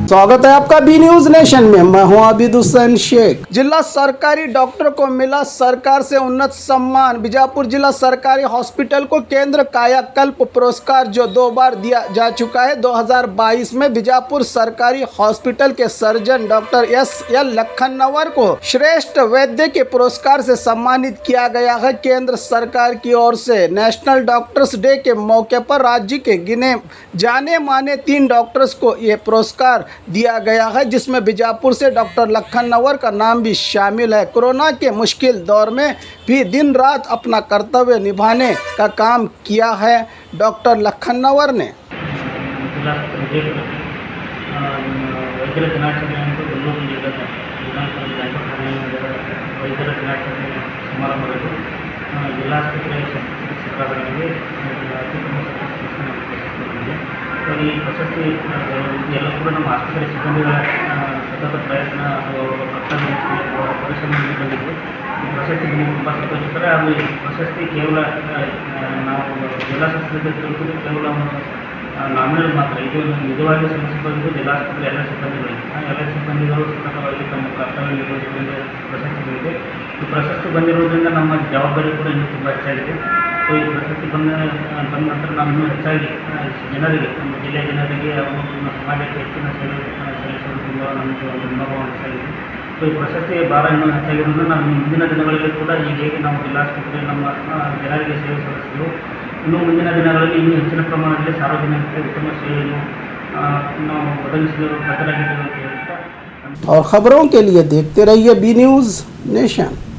स्वागत है आपका बी न्यूज नेशन में। मैं हूं आबिद हुसैन शेख। जिला सरकारी डॉक्टर को मिला सरकार से उन्नत सम्मान। बीजापुर जिला सरकारी हॉस्पिटल को केंद्र कायाकल्प पुरस्कार जो 2 बार दिया जा चुका है। 2022 में बीजापुर सरकारी हॉस्पिटल के सर्जन डॉक्टर एस.एल. लखनवर को श्रेष्ठ वैद्य के पुरस्कार से सम्मानित किया गया है। केंद्र सरकार की ओर से नेशनल डॉक्टर्स डे के मौके पर राज्य के गिने जाने माने 3 डॉक्टर्स को ये पुरस्कार दिया गया है, जिसमें बीजापुर से डॉक्टर लखनवर का नाम भी शामिल है। कोरोना के मुश्किल दौर में भी दिन रात अपना कर्तव्य निभाने का काम किया है डॉक्टर लखनवर ने। ಈ ಪ್ರಶಸ್ತಿ ಎಲ್ಲ ಕೂಡ ನಮ್ಮ ಆಸ್ಪತ್ರೆ ಸಿಬ್ಬಂದಿಗಳ ಸತತ ಪ್ರಯತ್ನ ಪರಿಶ್ರಮ ಬಂದಿದ್ದು ಈ ಪ್ರಶಸ್ತಿ ನಮಗೆ ತುಂಬ ಸಂತೋಷಕರ. ಹಾಗೂ ಈ ಪ್ರಶಸ್ತಿ ಕೇವಲ ನಾವು ಜಿಲ್ಲಾಸ್ಪತ್ರೆ ತಿಳ್ಕೊಂಡು ಕೇವಲ ನಾಮಿನಲ್ ಮಾತ್ರ. ಇದು ನಿಜವಾಗಿ ಸಲ್ಲಿಸಬಹುದು ಜಿಲ್ಲಾಸ್ಪತ್ರೆ ಎಲ್ಲ ಸಿಬ್ಬಂದಿಗಳು ಸತತವಾಗಿ ತಮ್ಮ ಕರ್ತವ್ಯ ನಿರ್ವಹಿಸಿಕೊಂಡು ಪ್ರಶಸ್ತಿ ಬಂದಿದೆ. ಈ ಪ್ರಶಸ್ತಿ ಬಂದಿರುವುದರಿಂದ ನಮ್ಮ ಜವಾಬ್ದಾರಿ ಕೂಡ ಇನ್ನೂ ತುಂಬ ಹೆಚ್ಚಾಗಿದೆ. ಈ ಪ್ರಶಸ್ತಿ ಬಂದ ನಂತರ ನಾವು ಇನ್ನೂ ಹೆಚ್ಚಾಗಿ ಜನರಿಗೆ, ನಮ್ಮ ಜಿಲ್ಲೆಯ ಜನರಿಗೆ ಹಾಗೂ ನಮ್ಮ ಸಮಾಜಕ್ಕೆ ಹೆಚ್ಚಿನ ಸೇವೆ ಸಲ್ಲಿಸಲು ತುಂಬ ನಮಗೆ ಒಂದು ಅನುಭವ ಹೆಚ್ಚಾಗಿದೆ. ಈ ಪ್ರಶಸ್ತಿಯ ಭಾರ ಇನ್ನೂ ಹೆಚ್ಚಾಗಿರೋದ್ರಿಂದ ನಾವು ಮುಂದಿನ ದಿನಗಳಲ್ಲಿ ಕೂಡ ಈಗ ಹೇಗೆ ನಾವು ಜಿಲ್ಲಾಸ್ಪತ್ರೆ ನಮ್ಮ ಜನರಿಗೆ ಸೇವೆ ಸಲ್ಲಿಸಿದ್ರು, ಇನ್ನು ಮುಂದಿನ ದಿನಗಳಲ್ಲಿ ಇನ್ನೂ ಹೆಚ್ಚಿನ ಪ್ರಮಾಣದಲ್ಲಿ ಸಾರ್ವಜನಿಕರಿಗೆ ಉತ್ತಮ ಸೇವೆಯನ್ನು ನಾವು ಒದಗಿಸಲು ಬದ್ಧರಾಗಿದ್ದೇವೆ ಅಂತ ಹೇಳ್ತಾ। और खबरों के लिए देखते रहिए बी न्यूज नेशन।